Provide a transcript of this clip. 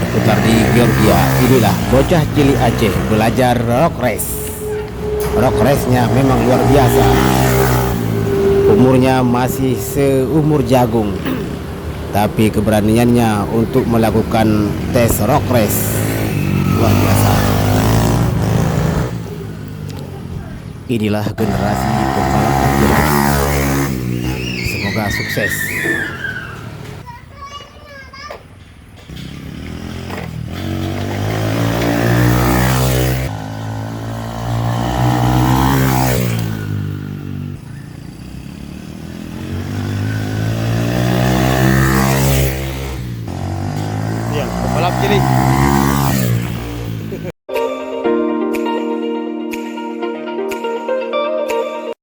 berputar di Georgia. Inilah bocah cilik Aceh belajar rock race. Rock race-nya memang luar biasa. Umurnya masih seumur jagung, tapi keberaniannya untuk melakukan tes rock race luar biasa. Inilah generasi pembalap terbaik. Semoga sukses.